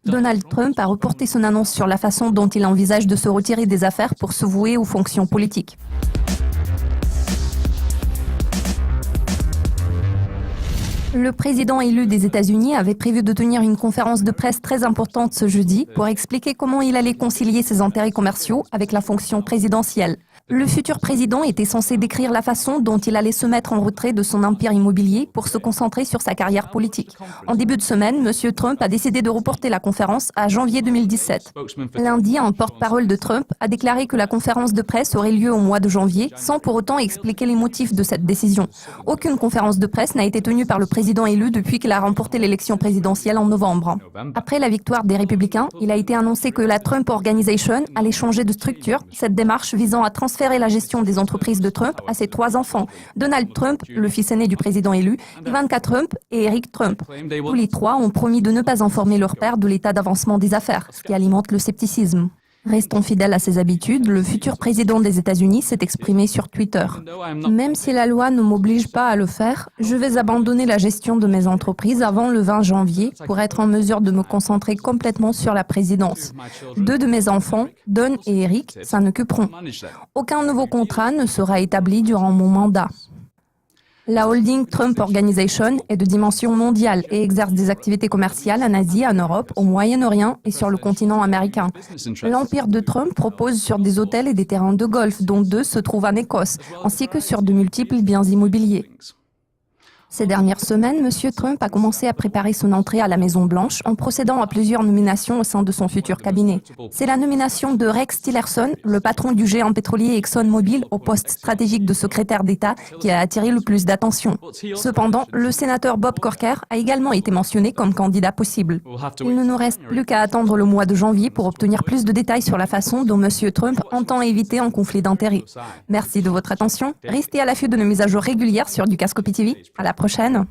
Donald Trump a reporté son annonce sur la façon dont il envisage de se retirer des affaires pour se vouer aux fonctions politiques. Le président élu des États-Unis avait prévu de tenir une conférence de presse très importante ce jeudi pour expliquer comment il allait concilier ses intérêts commerciaux avec la fonction présidentielle. Le futur président était censé décrire la façon dont il allait se mettre en retrait de son empire immobilier pour se concentrer sur sa carrière politique. En début de semaine, M. Trump a décidé de reporter la conférence à janvier 2017. Lundi, un porte-parole de Trump a déclaré que la conférence de presse aurait lieu au mois de janvier, sans pour autant expliquer les motifs de cette décision. Aucune conférence de presse n'a été tenue par le président élu depuis qu'il a remporté l'élection présidentielle en novembre. Après la victoire des Républicains, il a été annoncé que la Trump Organization allait changer de structure, cette démarche visant à transférer la gestion des entreprises de Trump à ses 3 enfants, Donald Trump, le fils aîné du président élu, Ivanka Trump et Eric Trump. Tous les 3 ont promis de ne pas informer leur père de l'état d'avancement des affaires, ce qui alimente le scepticisme. Restant fidèle à ses habitudes, le futur président des États-Unis s'est exprimé sur Twitter. Même si la loi ne m'oblige pas à le faire, je vais abandonner la gestion de mes entreprises avant le 20 janvier pour être en mesure de me concentrer complètement sur la présidence. 2 de mes enfants, Don et Eric, s'en occuperont. Aucun nouveau contrat ne sera établi durant mon mandat. La holding Trump Organization est de dimension mondiale et exerce des activités commerciales en Asie, en Europe, au Moyen-Orient et sur le continent américain. L'empire de Trump propose sur des hôtels et des terrains de golf, dont 2 se trouvent en Écosse, ainsi que sur de multiples biens immobiliers. Ces dernières semaines, M. Trump a commencé à préparer son entrée à la Maison-Blanche en procédant à plusieurs nominations au sein de son futur cabinet. C'est la nomination de Rex Tillerson, le patron du géant pétrolier ExxonMobil, au poste stratégique de secrétaire d'État, qui a attiré le plus d'attention. Cependant, le sénateur Bob Corker a également été mentionné comme candidat possible. Il ne nous reste plus qu'à attendre le mois de janvier pour obtenir plus de détails sur la façon dont M. Trump entend éviter un conflit d'intérêts. Merci de votre attention. Restez à l'affût de nos mises à jour régulières sur Dukascopy TV. À la prochaine.